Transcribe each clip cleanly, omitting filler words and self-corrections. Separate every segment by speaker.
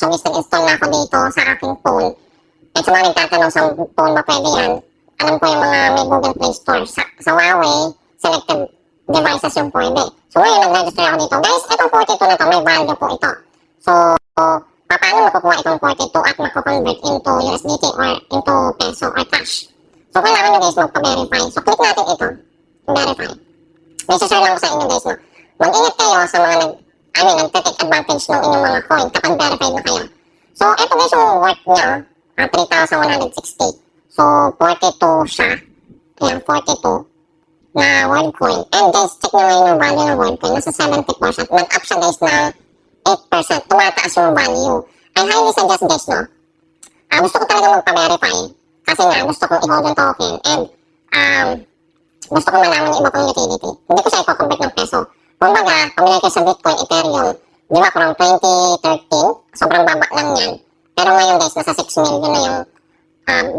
Speaker 1: transaction is nag-install na ako dito sa aking phone. At sa mga nagtatanong sa phone ba pwede yan, alam ko yung mga may Google Play Store. Sa Huawei, selected devices yung pwede. So ngayon, nag-register ako dito. Guys, itong 42 na to, may value po ito. So, paano makukuha itong 42 at makukonvert into USDT or into peso or cash? So, kailangan nyo guys magpa-verify. So, click natin ito. Verify. May share lang ko sa inyo guys, no? Mag-ingat kayo sa mga nag-take advantage ng inyong mga coin kapag verified na kayo. So, ito guys yung worth niya, 3,160. So, 42 siya. Ayan, 42 na world coin. And guys, check nyo ngayon yung value ng world coin. Nasa 70%. Nag-up siya guys na 8%. Tumataas yung value. I highly suggest guys, no? Gusto ko talaga magpa-verify. Kasi nga, gusto kong i-hold yung token. And, gusto kong malaman yung iba kong utility. Hindi ko siya i-convert ng peso. Kumbaga, pamilya kayo sa Bitcoin, Ethereum, di ba, from 2013, sobrang baba lang yan. Pero ngayon guys, nasa 6 million na yung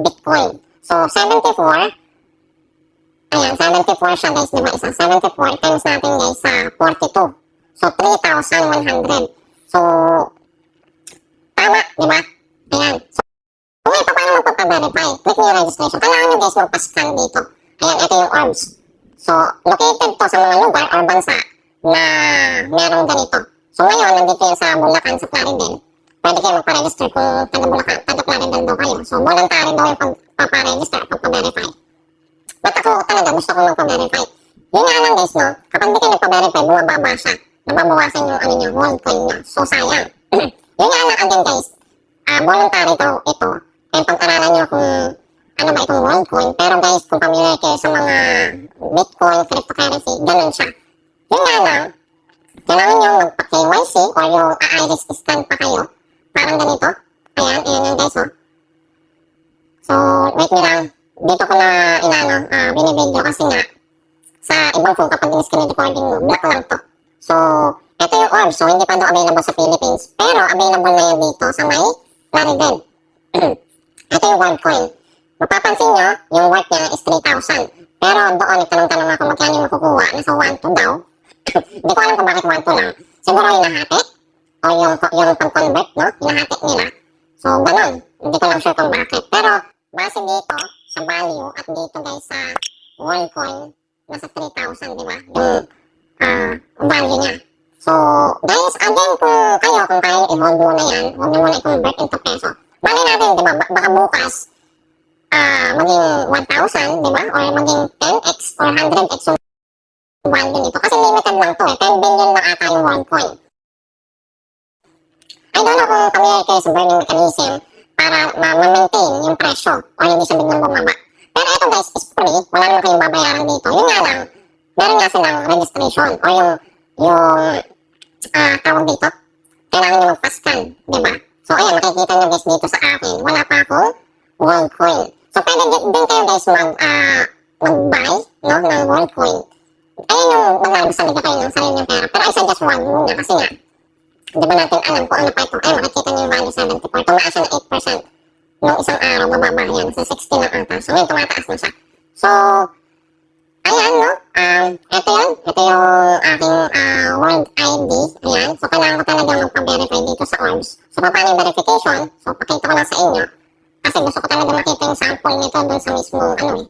Speaker 1: Bitcoin. So, 74, ayan, 74 siya guys, di ba, isang 74 times natin guys sa 42. So, 3,100. So, tama, di ba? Ayan. So, kung ito, paano magpapa-verify? Click nyo yung registration. Kailangan nyo guys magpa-scan dito. Ayan, ito yung orbs. So, located to sa mga lugar or bansa na merong ganito. So, ngayon, nandito yun sa Bulacan, sa Plaridel. Pwede kayo magpa-register kung taga-Bulacan, taga-Plaridel daw kayo. So, voluntary daw yung pagpa-register, pagpa-verify. But ako talaga, gusto ko magpa-verify. Yun nga lang guys, no? Kapag di kayo nagpa-verify, bumababa siya. Nababawasan yung ano nyo, world coin nyo. So, sayang. Yun nga lang again guys. Voluntary daw ito. Kaya pag-aralan nyo kung ano ba itong world coin. Pero guys, kung familiar kayo sa mga Bitcoin, cryptocurrency, ganun siya. Yun nga lang, kailangan nyo magpa-KYC or yung iris scan pa kayo. Parang ganito. Ayan, ayan yung guys, oh. So, wait nyo lang. Dito ko na binibideo kasi nga, sa ibang phone kapag in-screen recording mo, black lang to. So, ito yung orb. So, hindi pa daw available sa Philippines. Pero, available na yun dito sa may Plaridel. Ito yung world coin. Mapapansin nyo, yung worth niya is 3,000. Pero doon, nagtanong-tanong ako magkano yung makukuha. Nasa 1,2 daw. Hindi ko alam kung bakit 1,2 lang. Siguro yung nahati. O yung pag-convert, no? Yung nahati nila. So, ganun. Hindi ko lang sure kung bakit. Pero, base dito, sa value, at dito guys, sa world coin, nasa 3,000, di ba? Yung value niya. So, guys, again, kung kaya i-hold mo na yan, huwag nyo muna i-convert into peso. Bali natin, di ba? Baka bukas, maging 1,000, di ba? Or maging 10x or 100x yung value nito. Kasi limited lang to, 10 billion lang ata yung world coin. I don't know kung familiar kayo sa burning mechanism para ma-maintain yung presyo or hindi siya biglang bumaba. Pero ito guys, is free. Wala naman kayong babayaran dito. Yun nga lang, meron nga silang registration or yung tawag dito. Kailangan nyo magpa-scan, di ba? So, ayan, makikita nyo guys dito sa akin. Wala pa akong world coin. So, pwede din kayo guys mag-buy, no, ng world coin. Ayun yung maglalabas kayo ng sarili ng pera. Pero I suggest one muna kasi nga, di ba natin alam kung ano pa ito. Ay, makikita nyo yung value 74. Tumaas siya na 8%. Nung isang araw, mababa yan. Sa 60 na ata. So, ngayon, tumataas na siya. So, ayan, no? Ito yun. Ito yung aking world ID. Ayan. So, kailangan ko talaga magpa-verify dito sa orbs. So, paano yung verification? So, pakita ko lang sa inyo. Kasi gusto ko talaga makita yung sample nito dun sa mismong,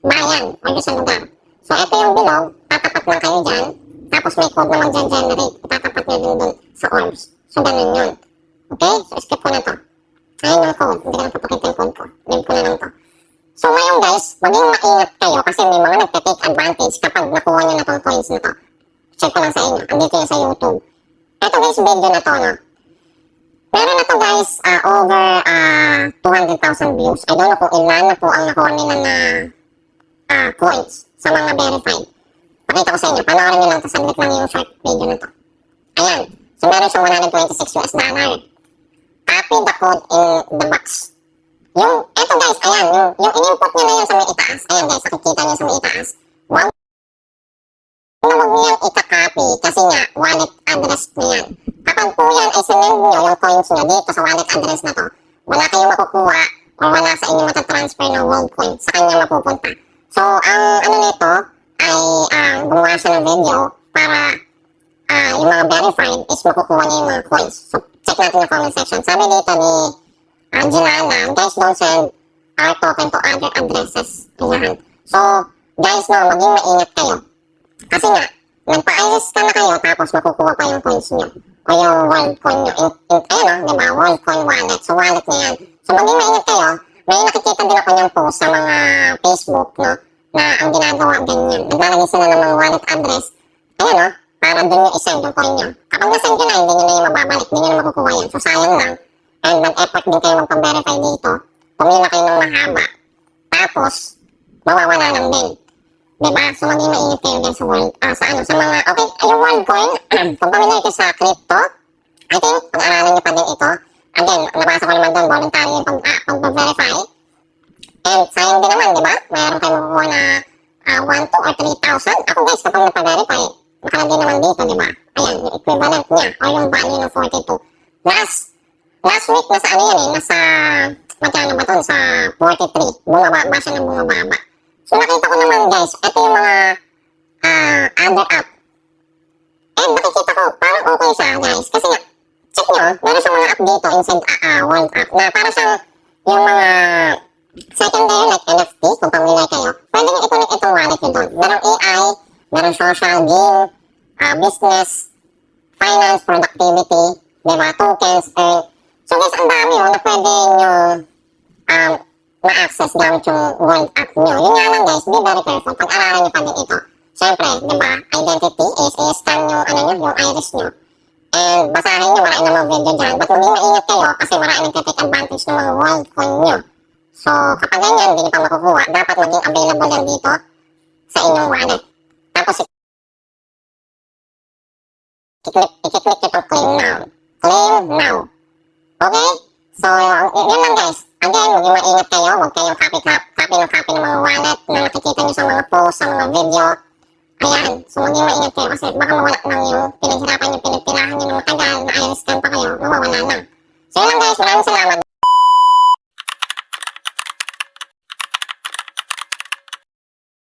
Speaker 1: bayan o dun sa lugar. So, ito yung bilog. Tatapat lang kayo dyan. Tapos may code na mag-generate. Tatapat nyo din dun sa orbs. So, ganun yun. Okay? So, skip ko na to. Ayan yung code. Hindi ko na papakita yung code ko. Leave ko na lang to. So, ngayon guys, maging maingat kayo kasi may mga nagte-take advantage kapag nakuha nyo na tong coins na to. Check ko lang sa inyo. Andito yun sa YouTube. Ito guys, video na to, no? Meron na to guys, over 200,000 views. I don't know kung ilan na po ang nakuha nila na coins sa mga verified. Pakita ko sa inyo. Panoorin nyo lang to. Saglit lang yung short video na to. Ayan. So, meron siyang $126. Copy the code in the box. Eto guys, ayan, yung in-input nyo na yun sa may itaas. Ayan guys, nakikita nyo sa may itaas. Huwag nyo yan ika-copy kasi nga, wallet address nyo yan. Kapag po yan ay sinend nyo yung coins nyo dito sa wallet address na to, wala kayong makukuha o wala sa inyo matatransfer ng world coin. Sa kanya mapupunta. So, ang ano nito ay gumawa siya ng video para yung mga verified is makukuha niya yung mga coins. So, check natin yung comment section. Sabi dito ni Angelana, guys, don't send our token to other addresses. Ayan. So, guys, no, maging maingat kayo. Kasi nga, nagpa-iris ka na kayo, tapos makukuha pa yung coins nyo. O yung world coin nyo. Ayun, no, diba? World coin wallet. So, wallet na yan. So, maging maingat kayo. May nakikita din ako yung post sa mga Facebook, no, na ang ginagawa ganyan. Naglalagay sila ng mga wallet address. Ayun, no, para dun yung isend yung coin nyo. Kapag nasend nyo na, hindi nyo na yung mababalik. Hindi nyo na makukuha yan. So, sayang lang. And mag-effort din kayo magpa-verify dito. Pumila kayo ng mahaba. Tapos, mawawala lang din. Diba? So, maging mainit kayo dyan sa world, sa mga, okay, yung worldcoin, kung pamilya kayo sa crypto, I think, pag-aralan nyo pa din ito. Again, nabasa ko naman doon, voluntary yung pag-verify. And sayang din naman, diba? Mayroon kayo makukuha na 1, 2, or 3,000. Ako guys, kapag nagpa-verify, nakalagay naman dito, diba? Ayan, yung equivalent niya, or yung value ng 42. Last week, nasa ano yan eh, nasa, magkano ba ito? Sa 43. Bumaba siya ng bumababa. So, nakita ko naman guys, ito yung mga other app. And nakikita ko, parang okay siya guys. Kasi nga, check nyo, meron siyang mga app dito inside world app na para siyang yung mga secondary like NFT, kung pamilya kayo. Pwede nyo ituloy itong wallet nyo doon. Merong AI, merong social, game, business, finance, productivity, diba, tokens, so guys, ang dami na pwede nyo ma-access gamit yung world app nyo. Yun nga lang guys, be very careful. Pag-aralan nyo pa din ito. Siyempre, diba, identity is i-scan yung, yung iris nyo. And basahin nyo, marami namang video dyan. But hindi maingat kayo kasi marami nagtitake advantage ng mga world coin nyo. So, kapag ganyan, hindi nyo pa makukuha, dapat maging available yan dito sa inyong wallet. Tapos, i-click nyo itong claim now. Claim now. Okay? So, yun lang guys. Again, maging maingat kayo. Huwag kayong copy ng mga wallet na nakikita nyo sa mga post, sa mga video. Ayan. So, maging maingat kayo kasi baka mawala lang yung pinaghirapan nyo, pinagtirahan nyo ng matagal na iris scan pa kayo, mawawala lang. So, yun lang guys. Maraming salamat.